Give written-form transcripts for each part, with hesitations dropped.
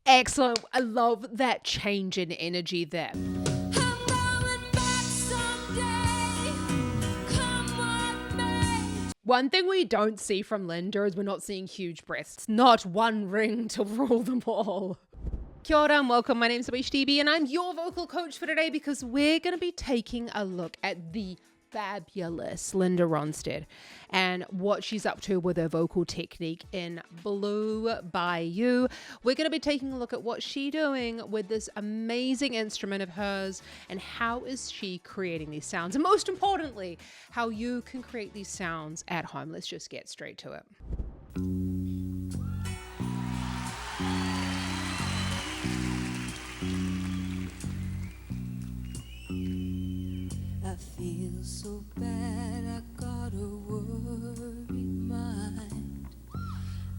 Excellent. I love that change in energy there. One thing we don't see from Linda is we're not seeing huge breaths. Not one ring to rule them all. Kia ora and welcome. My name's Abish DB and I'm your vocal coach for today because we're going to be taking a look at the fabulous Linda Ronstadt and what she's up to with her vocal technique in Blue Bayou. We're going to be taking a look at what she's doing with this amazing instrument of hers and how is she creating these sounds, and most importantly, how you can create these sounds at home. Let's just get straight to it. I feel so bad, I got a worried mind.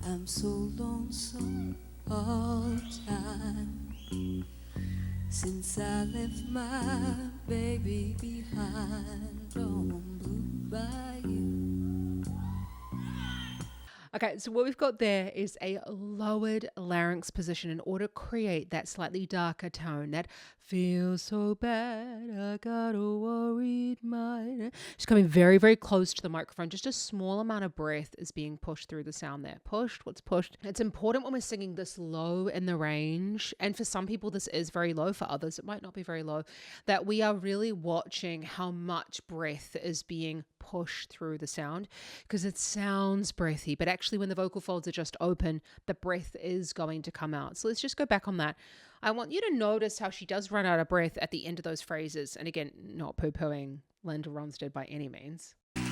I'm so lonesome all the time. Since I left my baby behind on Blue Bayou. Okay, so what we've got there is a lowered larynx position in order to create that slightly darker tone that feels so bad, I got a worried mind. She's coming very, very close to the microphone. Just a small amount of breath is being pushed through the sound there. Pushed, what's pushed? It's important when we're singing this low in the range, and for some people this is very low, for others it might not be very low, that we are really watching how much breath is being pushed through the sound, because it sounds breathy, but actually when the vocal folds are just open, the breath is going to come out. So let's just go back on that. I want you to notice how she does run out of breath at the end of those phrases. And again, not poo-pooing Linda Ronstadt by any means. I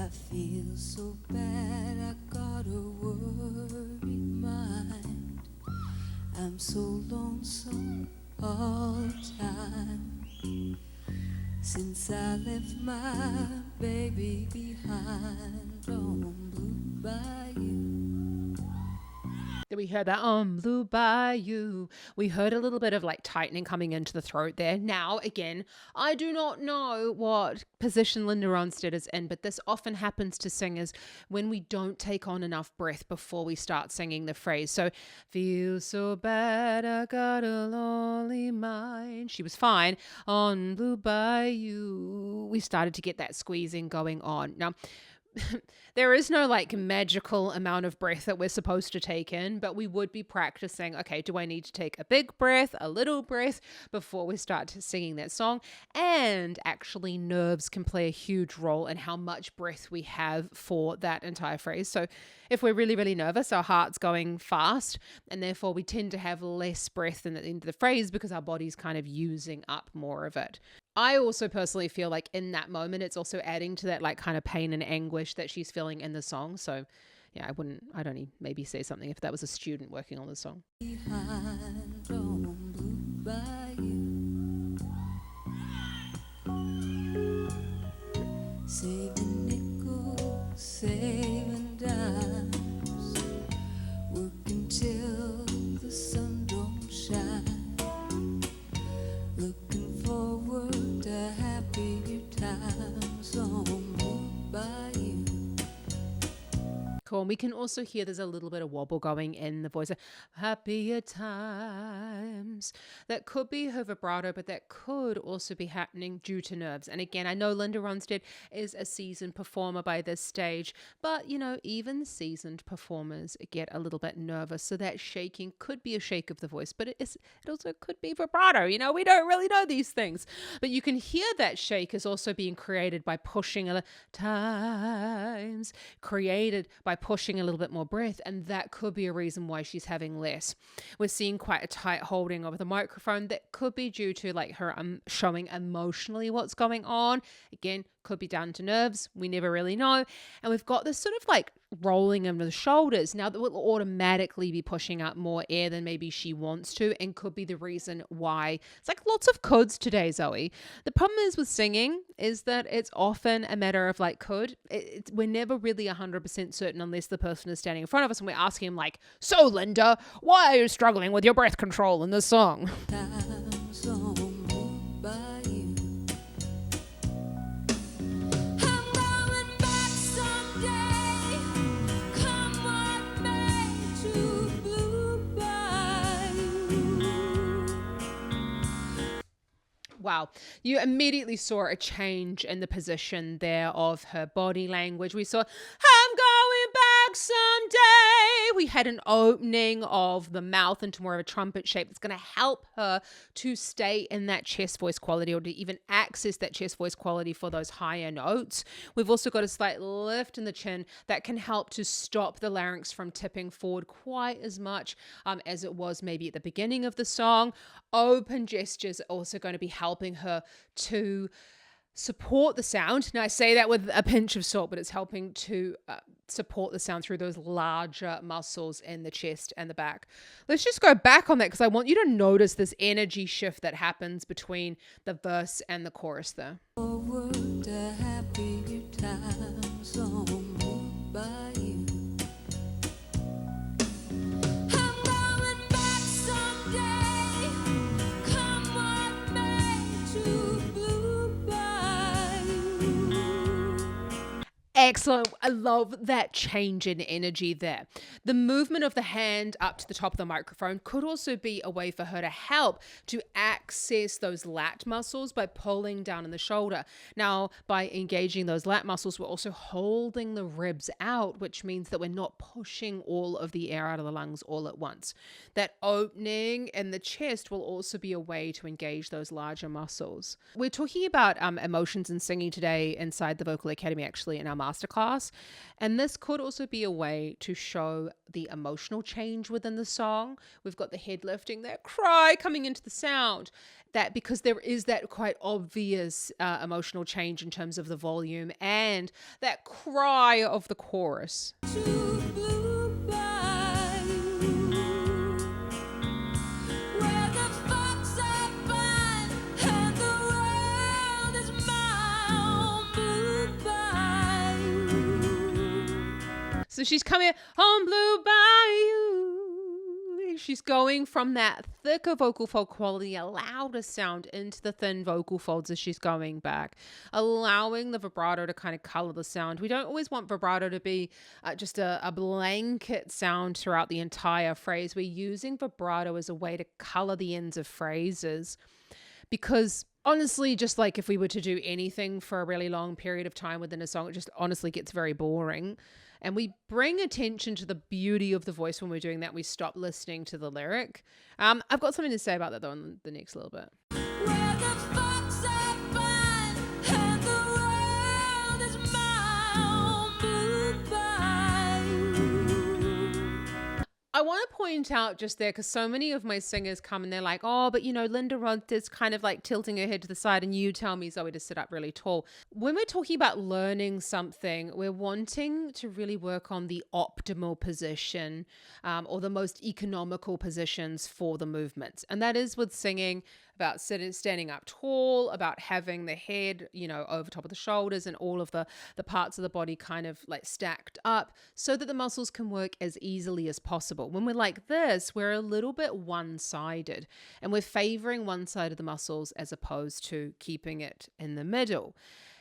feel so bad, I got a worried mind. I'm so lonesome all the time. Since I left my baby behind on Blue Bayou. We heard that Blue Bayou. We heard a little bit of like tightening coming into the throat there. Now, again, I do not know what position Linda Ronstadt is in, but this often happens to singers when we don't take on enough breath before we start singing the phrase. So, feel so bad, I got a lonely mind. She was fine on Blue Bayou. We started to get that squeezing going on. Now, there is no like magical amount of breath that we're supposed to take in, but we would be practicing, okay, do I need to take a big breath, a little breath before we start singing that song? And actually nerves can play a huge role in how much breath we have for that entire phrase. So if we're really, really nervous, our heart's going fast, and therefore we tend to have less breath in the end of the phrase because our body's kind of using up more of it. I also personally feel like in that moment, it's also adding to that like kind of pain and anguish that she's feeling in the song. So yeah, I'd only maybe say something if that was a student working on the song. Behind on Blue Bayou. Saving nickels, saving dimes, working till the sun don't shine, looking forward to happier times on Blue Bayou. Cool. And we can also hear there's a little bit of wobble going in the voice. Happier times. That could be her vibrato, but that could also be happening due to nerves. And again, I know Linda Ronstadt is a seasoned performer by this stage, but you know, even seasoned performers get a little bit nervous. So that shaking could be a shake of the voice, but it also could be vibrato. You know, we don't really know these things, but you can hear that shake is also being created by pushing times, created by pushing a little bit more breath, and that could be a reason why she's having less. We're seeing quite a tight holding of the microphone. That could be due to like her showing emotionally what's going on. Again, could be down to nerves. We never really know. And we've got this sort of like rolling of the shoulders now that will automatically be pushing out more air than maybe she wants to, and could be the reason why it's like lots of coulds today, Zoe. The problem is with singing is that it's often a matter of like could. We're never really 100% certain unless the person is standing in front of us and we're asking him like, so Linda, why are you struggling with your breath control in this song? I'm going back someday. Come Wow. You immediately saw a change in the position there of her body language. We saw, I'm going back someday. We had an opening of the mouth into more of a trumpet shape that's going to help her to stay in that chest voice quality, or to even access that chest voice quality for those higher notes. We've also got a slight lift in the chin that can help to stop the larynx from tipping forward quite as much as it was maybe at the beginning of the song. Open gestures are also going to be helping her to support the sound. Now, I say that with a pinch of salt, but it's helping to support the sound through those larger muscles in the chest and the back. Let's just go back on that, because I want you to notice this energy shift that happens between the verse and the chorus there. Forward to happier times on Bayou. I'm going back someday, come what may, to Blue Bayou. Excellent. I love that change in energy there. The movement of the hand up to the top of the microphone could also be a way for her to help to access those lat muscles by pulling down in the shoulder. Now, by engaging those lat muscles, we're also holding the ribs out, which means that we're not pushing all of the air out of the lungs all at once. That opening in the chest will also be a way to engage those larger muscles. We're talking about emotions and singing today inside the Vocal Academy, actually, in our masterclass. And this could also be a way to show the emotional change within the song. We've got the head lifting, that cry coming into the sound. That because there is that quite obvious emotional change in terms of the volume and that cry of the chorus. To Blue Bayou, where the fox are fine and the world is mine. Blue Bayou. So she's coming on Blue Bayou. She's going from that thicker vocal fold quality, a louder sound, into the thin vocal folds as she's going back, allowing the vibrato to kind of color the sound. We don't always want vibrato to be just a blanket sound throughout the entire phrase. We're using vibrato as a way to color the ends of phrases, because honestly, just like if we were to do anything for a really long period of time within a song, it just honestly gets very boring. And we bring attention to the beauty of the voice when we're doing that. We stop listening to the lyric. I've got something to say about that, though, in the next little bit. Where the fox are fine and the world is mine. Blue Bayou. I want to point out just there, because so many of my singers come and they're like, oh, but Linda Ronstadt's kind of like tilting her head to the side, and you tell me, Zoe, to sit up really tall. When we're talking about learning something, we're wanting to really work on the optimal position or the most economical positions for the movements. And that is with singing about standing up tall, about having the head, over top of the shoulders, and all of the parts of the body kind of like stacked up so that the muscles can work as easily as possible. When we're like this, we're a little bit one-sided, and we're favoring one side of the muscles as opposed to keeping it in the middle.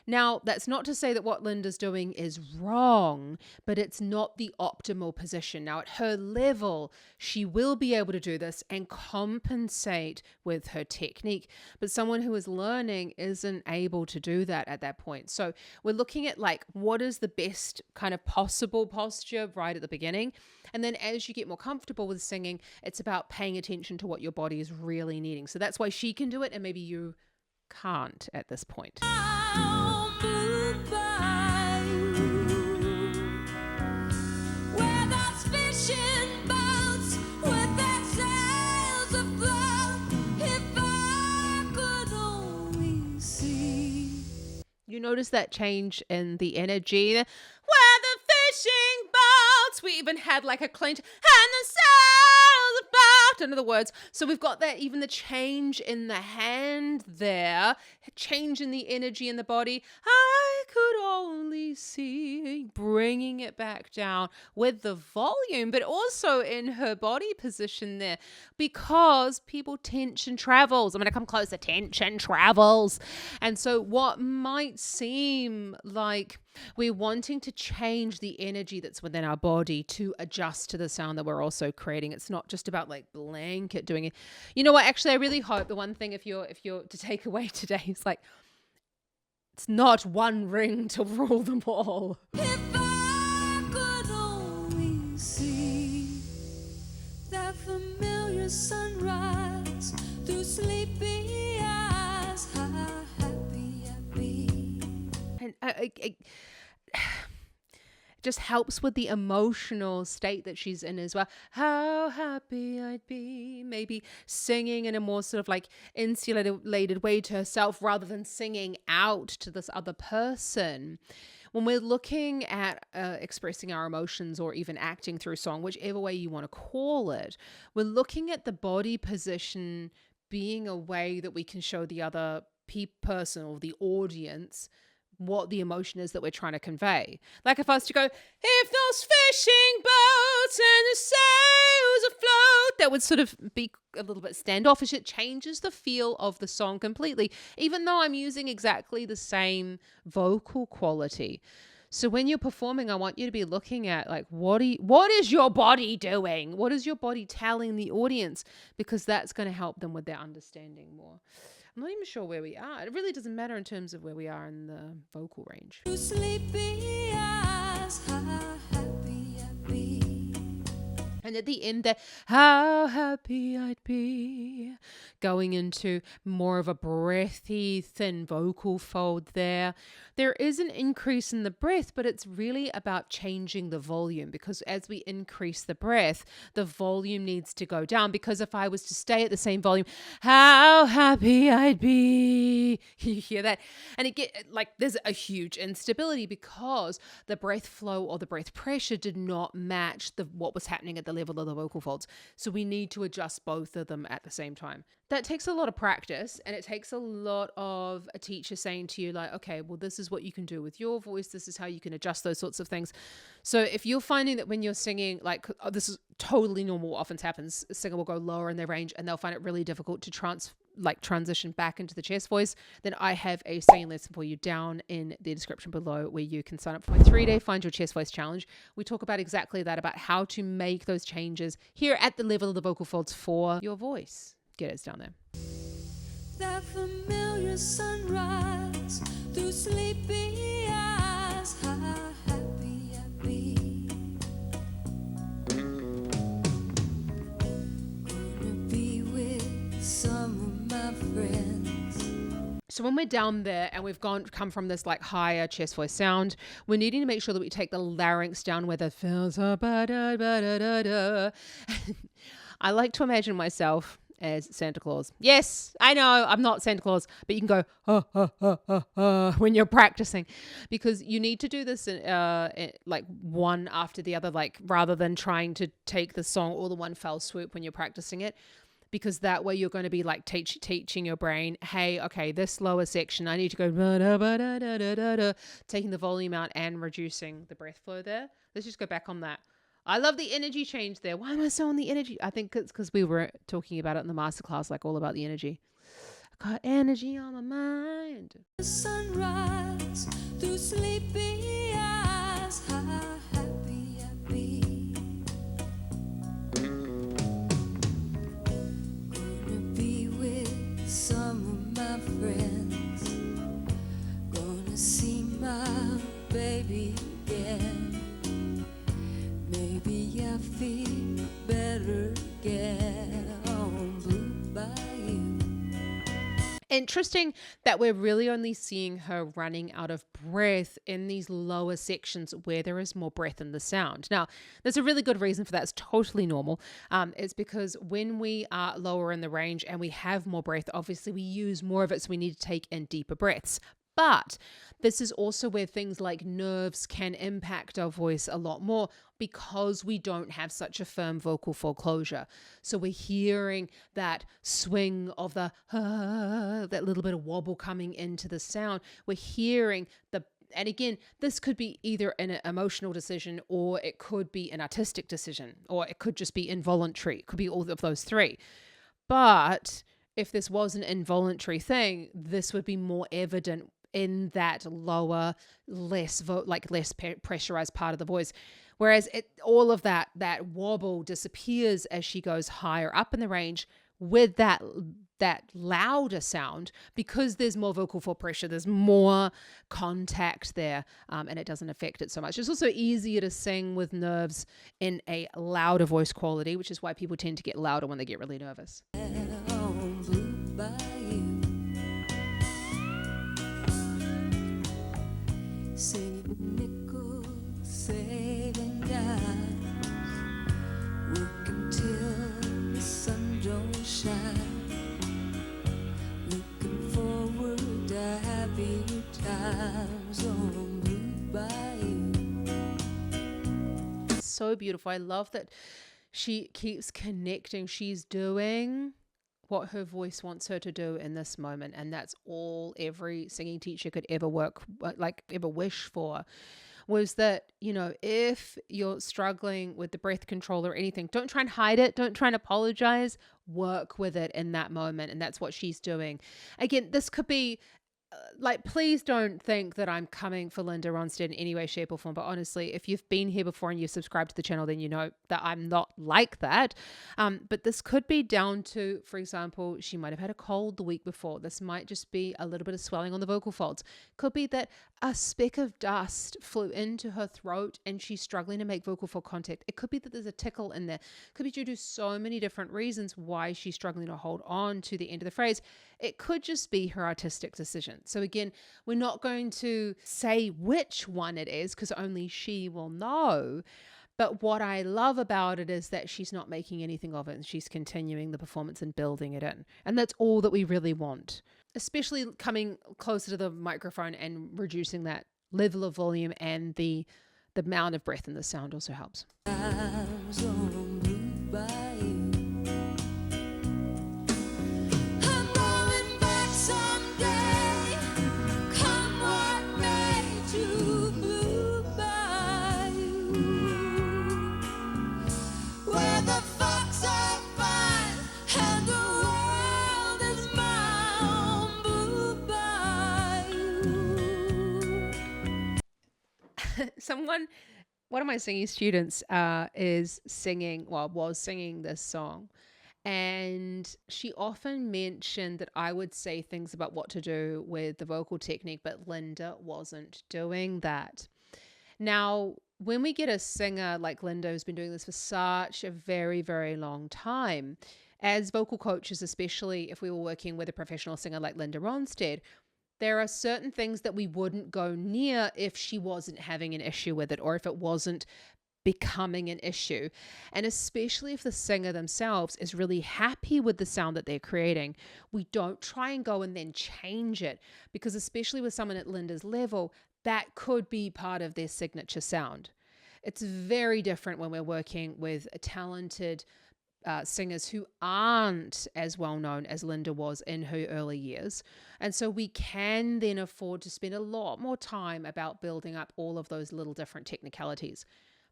Now, that's not to say that what Linda's doing is wrong, but it's not the optimal position. Now, at her level, she will be able to do this and compensate with her technique. But someone who is learning isn't able to do that at that point. So we're looking at like, what is the best kind of possible posture right at the beginning? And then as you get more comfortable with singing, it's about paying attention to what your body is really needing. So that's why she can do it, and maybe you can't at this point. Blue Bayou, where those fishing boats with their sails afloat. If I could only see. You notice that change in the energy. Where the fishing boats. We even had like a clench, and the sails about. In other words, so we've got that, even the change in the hand there, change in the energy in the body. I could only see, bringing it back down with the volume, but also in her body position there, because people tension travels. I'm going to come closer. Tension travels. And so what might seem like we're wanting to change the energy that's within our body to adjust to the sound that we're also creating. It's not just about like blanket doing it. You know what? Actually, I really hope the one thing, if you're to take away today, is like, it's not one ring to rule them all. If I could only see that familiar sunrise through sleepy eyes, how happy I'd be. And it just helps with the emotional state that she's in as well. How happy I'd be. Maybe singing in a more sort of like insulated way to herself rather than singing out to this other person. When we're looking at expressing our emotions or even acting through song, whichever way you want to call it, we're looking at the body position being a way that we can show the other person or the audience what the emotion is that we're trying to convey. Like if I was to go, if those fishing boats and the sails afloat, that would sort of be a little bit standoffish. It changes the feel of the song completely, even though I'm using exactly the same vocal quality. So when you're performing, I want you to be looking at like, what is your body doing? What is your body telling the audience? Because that's going to help them with their understanding more. I'm not even sure where we are. It really doesn't matter in terms of where we are in the vocal range. Through sleepy eyes, how happy I'd be. And at the end there, how happy I'd be. Going into more of a breathy, thin vocal fold there. There is an increase in the breath, but it's really about changing the volume, because as we increase the breath, the volume needs to go down. Because if I was to stay at the same volume, how happy I'd be. You hear that? And it get like there's a huge instability because the breath flow or the breath pressure did not match what was happening at the level of the vocal folds. So we need to adjust both of them at the same time. That takes a lot of practice, and it takes a lot of a teacher saying to you like, okay, well, this is what you can do with your voice. This is how you can adjust those sorts of things. So if you're finding that when you're singing, like this is totally normal, what often happens, a singer will go lower in their range and they'll find it really difficult to transition back into the chest voice, then I have a singing lesson for you down in the description below where you can sign up for my 3-day Find Your Chest Voice Challenge. We talk about exactly that, about how to make those changes here at the level of the vocal folds for your voice. Get it down there. That familiar sunrise through sleepy eyes, how happy I'd be. Gonna be with some of my friends. So when we're down there and we've come from this like higher chest voice sound, we're needing to make sure that we take the larynx down where the feels are. I like to imagine myself as Santa Claus. Yes, I know I'm not Santa Claus, but you can go when you're practicing, because you need to do this like one after the other, like rather than trying to take the song all in one fell swoop when you're practicing it, because that way you're going to be like teaching your brain, hey, okay, this lower section, I need to go taking the volume out and reducing the breath flow there. Let's just go back on that. I love the energy change there. Why am I so on the energy? I think it's because we were talking about it in the masterclass, like all about the energy. I got energy on my mind. The sunrise through sleepy eyes, how happy I'd be. Gonna be with some of my friends. Gonna see my baby again. Maybe I feel better again on Blue Bayou. Interesting that we're really only seeing her running out of breath in these lower sections where there is more breath in the sound. Now, there's a really good reason for that. It's totally normal. It's because when we are lower in the range and we have more breath, obviously we use more of it, so we need to take in deeper breaths. But this is also where things like nerves can impact our voice a lot more, because we don't have such a firm vocal fold closure. So we're hearing that swing of the that little bit of wobble coming into the sound. We're hearing And again, this could be either an emotional decision, or it could be an artistic decision, or it could just be involuntary. It could be all of those three. But if this was an involuntary thing, this would be more evident in that lower, less pressurized part of the voice. Whereas all of that wobble disappears as she goes higher up in the range with that louder sound, because there's more vocal fold pressure, there's more contact there, and it doesn't affect it so much. It's also easier to sing with nerves in a louder voice quality, which is why people tend to get louder when they get really nervous. On Blue Bayou, saving nickels, saving dimes, working till the sun don't shine, looking forward to happier times on Blue Bayou. So beautiful. I love that she keeps connecting. She's doing what her voice wants her to do in this moment, and that's all every singing teacher could ever ever wish for, was that, if you're struggling with the breath control or anything, don't try and hide it, don't try and apologize, work with it in that moment. And that's what she's doing. Again, this could be please don't think that I'm coming for Linda Ronstadt in any way, shape, or form. But honestly, if you've been here before and you've subscribed to the channel, then you know that I'm not like that. But this could be down to, for example, she might have had a cold the week before. This might just be a little bit of swelling on the vocal folds. Could be that a speck of dust flew into her throat and she's struggling to make vocal fold contact. It could be that there's a tickle in there. It could be due to so many different reasons why she's struggling to hold on to the end of the phrase. It could just be her artistic decision. So again, we're not going to say which one it is because only she will know. But what I love about it is that she's not making anything of it, and she's continuing the performance and building it in. And that's all that we really want, especially coming closer to the microphone and reducing that level of volume, and the amount of breath in the sound also helps. Times on Blue Bayou. I'm going back someday, come what may, to Blue Bayou, where the folks are fine and the world is mine, Blue Bayou. One of my singing students was singing this song, and she often mentioned that I would say things about what to do with the vocal technique, but Linda wasn't doing that. Now, when we get a singer like Linda, who's been doing this for such a very, very long time, as vocal coaches, especially if we were working with a professional singer like Linda Ronstadt, there are certain things that we wouldn't go near if she wasn't having an issue with it, or if it wasn't becoming an issue. And especially if the singer themselves is really happy with the sound that they're creating, we don't try and go and then change it, because especially with someone at Linda's level, that could be part of their signature sound. It's very different when we're working with a talented singers who aren't as well known as Linda was in her early years. And so we can then afford to spend a lot more time about building up all of those little different technicalities.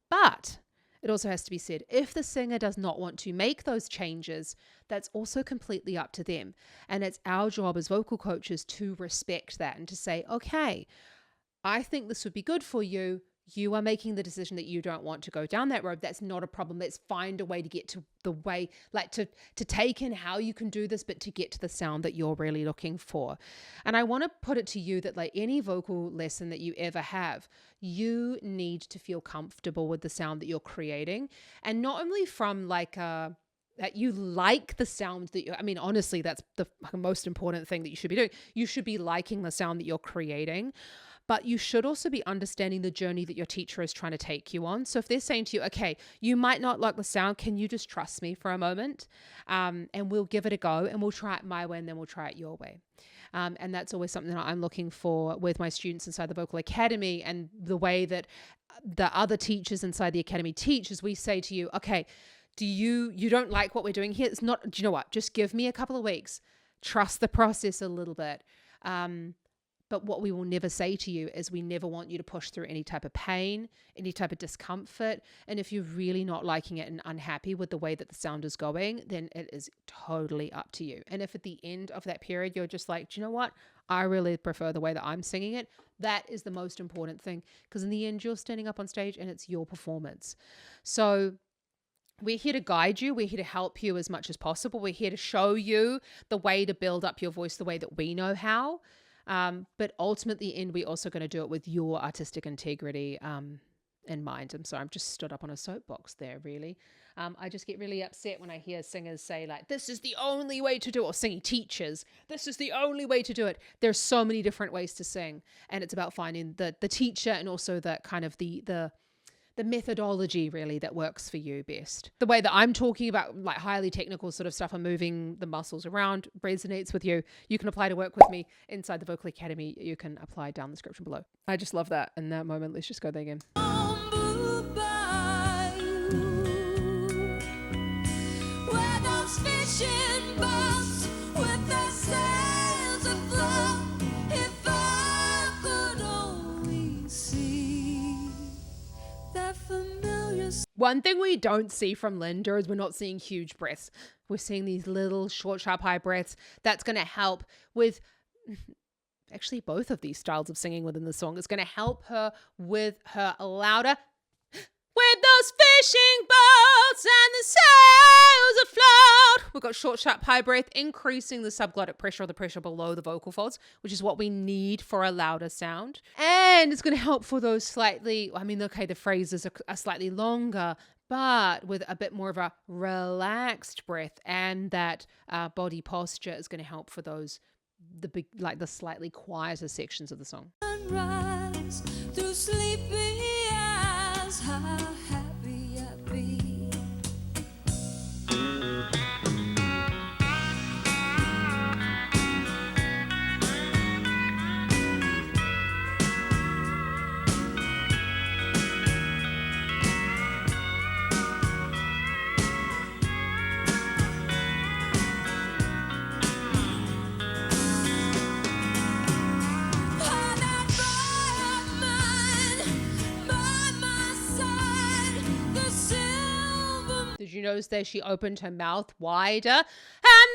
But it also has to be said, if the singer does not want to make those changes, that's also completely up to them. And it's our job as vocal coaches to respect that and to say, okay, I think this would be good for you. You are making the decision that you don't want to go down that road. That's not a problem. Let's find a way to get to the way, to take in how you can do this, but to get to the sound that you're really looking for. And I want to put it to you that any vocal lesson that you ever have, you need to feel comfortable with the sound that you're creating. And not only from that you like the sound that honestly, that's the most important thing that you should be doing. You should be liking the sound that you're creating. But you should also be understanding the journey that your teacher is trying to take you on. So if they're saying to you, okay, you might not like the sound, can you just trust me for a moment? And we'll give it a go, and we'll try it my way, and then we'll try it your way. And that's always something that I'm looking for with my students inside the Vocal Academy, and the way that the other teachers inside the Academy teach is we say to you, okay, you don't like what we're doing here? It's not, do you know what? Just give me a couple of weeks. Trust the process a little bit. But what we will never say to you is we never want you to push through any type of pain, any type of discomfort. And if you're really not liking it and unhappy with the way that the sound is going, then it is totally up to you. And if at the end of that period, you're just like, do you know what? I really prefer the way that I'm singing it. That is the most important thing, because in the end, you're standing up on stage and it's your performance. So we're here to guide you. We're here to help you as much as possible. We're here to show you the way to build up your voice the way that we know how. But ultimately, in the end, we're also going to do it with your artistic integrity in mind. I'm sorry, I've just stood up on a soapbox there, really. I just get really upset when I hear singers say like, this is the only way to do it, or singing teachers, this is the only way to do it. There's so many different ways to sing, and it's about finding the teacher and also the kind of the methodology really that works for you best. The way that I'm talking about like highly technical sort of stuff and moving the muscles around resonates with you. You can apply to work with me inside the Vocal Academy. You can apply down the description below. I just love that. In that moment, let's just go there again. On blue bayou, where those fishing boats with their sails afloat. If I could only see that familiar. One thing we don't see from Linda is we're not seeing huge breaths. We're seeing these little short, sharp, high breaths. That's going to help with actually both of these styles of singing within the song. It's going to help her with her louder. With those fishing boats and the sails afloat. We've got short, sharp, high breath, increasing the subglottic pressure or the pressure below the vocal folds, which is what we need for a louder sound. And it's going to help for those slightly, the phrases are slightly longer, but with a bit more of a relaxed breath, and that body posture is going to help for those, the slightly quieter sections of the song. Sunrise through sleepy eyes, how happy I'd be. Did you notice that she opened her mouth wider? And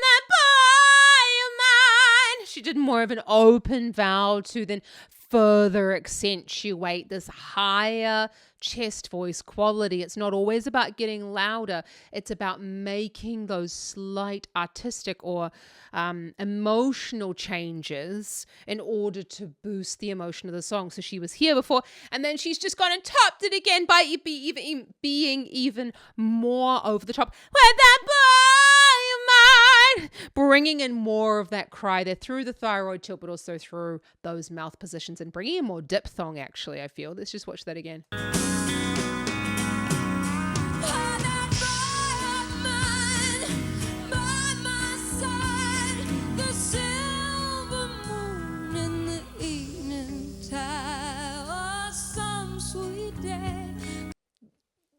that boy of mine. She did more of an open vowel to then further accentuate this higher chest voice quality. It's not always about getting louder. It's about making those slight artistic or emotional changes in order to boost the emotion of the song. So she was here before, and then she's just gone and topped it again by being even more over the top. With that boy of mine, bringing in more of that cry there through the thyroid tilt, but also through those mouth positions, and bringing in more diphthong, actually, I feel. Let's just watch that again.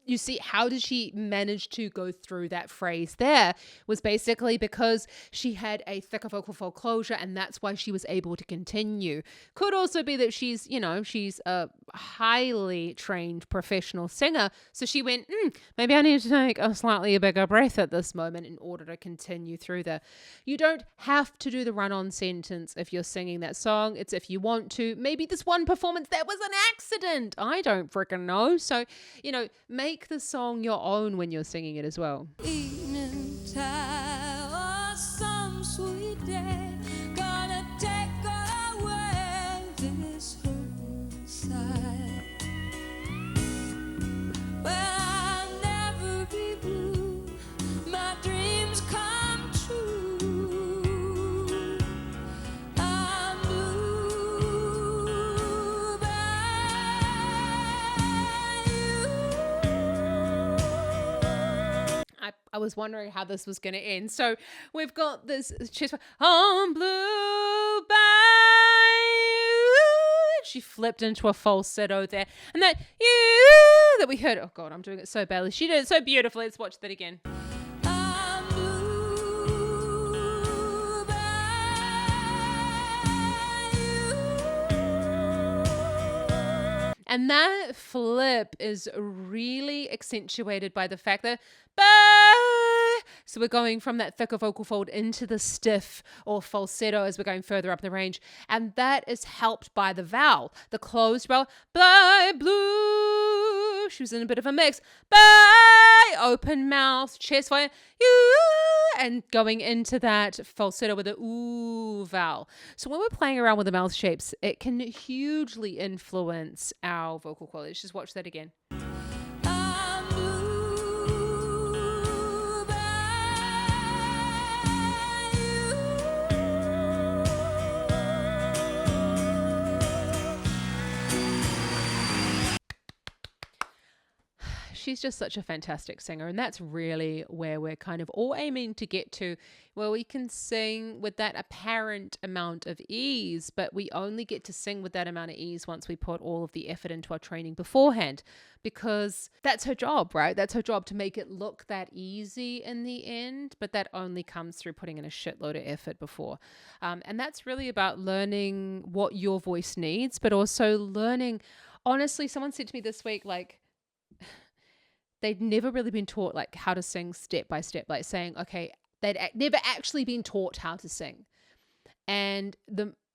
You see, how did she manage to go through that phrase there was basically because she had a thicker vocal fold closure, and that's why she was able to continue. Could also be that she's a highly trained professional singer. So she went, maybe I need to take a slightly bigger breath at this moment in order to continue through there. You don't have to do the run-on sentence if you're singing that song. It's if you want to. Maybe this one performance, that was an accident. I don't freaking know. So, make the song your own when you're singing it as well. Evening time or some sweet day, gonna take away this hurt inside. Well, I'll never be blue, my dreams come true. I'm blue by you. I was wondering how this was going to end. So we've got this chest on blue Bayou. She flipped into a falsetto there. And that you that we heard. Oh God, I'm doing it so badly. She did it so beautifully. Let's watch that again. I'm blue by you. And that flip is really accentuated by the fact that so we're going from that thicker vocal fold into the stiff or falsetto as we're going further up the range. And that is helped by the vowel, the closed vowel, by blue. She was in a bit of a mix. By open mouth, chest volume, you, and going into that falsetto with the ooh vowel. So when we're playing around with the mouth shapes, it can hugely influence our vocal quality. Let's just watch that again. I move by She's just such a fantastic singer, and that's really where we're kind of all aiming to get to, where we can sing with that apparent amount of ease, but we only get to sing with that amount of ease once we put all of the effort into our training beforehand, because that's her job, right? That's her job, to make it look that easy in the end, but that only comes through putting in a shitload of effort before. And that's really about learning what your voice needs, but also learning, honestly, someone said to me this week, like, they'd never really been taught like how to sing step by step, like saying, okay, they'd never actually been taught how to sing. And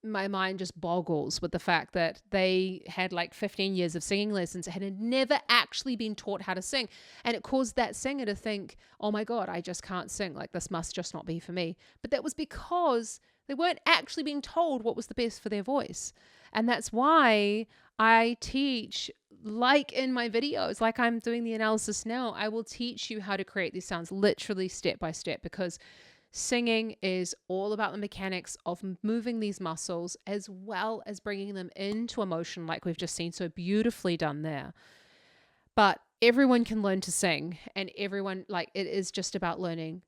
my mind just boggles with the fact that they had like 15 years of singing lessons and had never actually been taught how to sing. And it caused that singer to think, oh my God, I just can't sing. Like, this must just not be for me. But that was because they weren't actually being told what was the best for their voice. And that's why I teach, like in my videos, like I'm doing the analysis now, I will teach you how to create these sounds literally step by step, because singing is all about the mechanics of moving these muscles as well as bringing them into emotion, like we've just seen so beautifully done there. But everyone can learn to sing, and everyone, like, it is just about learning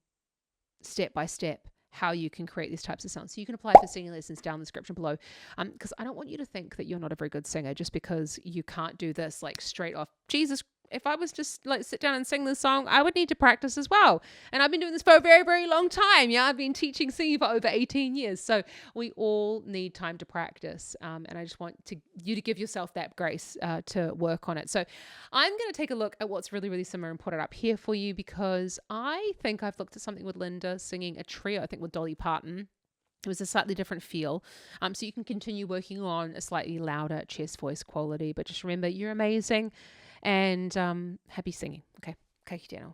step by step how you can create these types of sounds. So you can apply for singing lessons down in the description below, because I don't want you to think that you're not a very good singer just because you can't do this like straight off. Jesus, if I was just like sit down and sing this song, I would need to practice as well. And I've been doing this for a very, very long time. Yeah, I've been teaching singing for over 18 years. So we all need time to practice. And I just want you to give yourself that grace to work on it. So I'm going to take a look at what's really, really similar and put it up here for you, because I think I've looked at something with Linda singing a trio, I think with Dolly Parton. It was a slightly different feel. So you can continue working on a slightly louder chest voice quality. But just remember, you're amazing. And happy singing. Okay, kaki tēnā.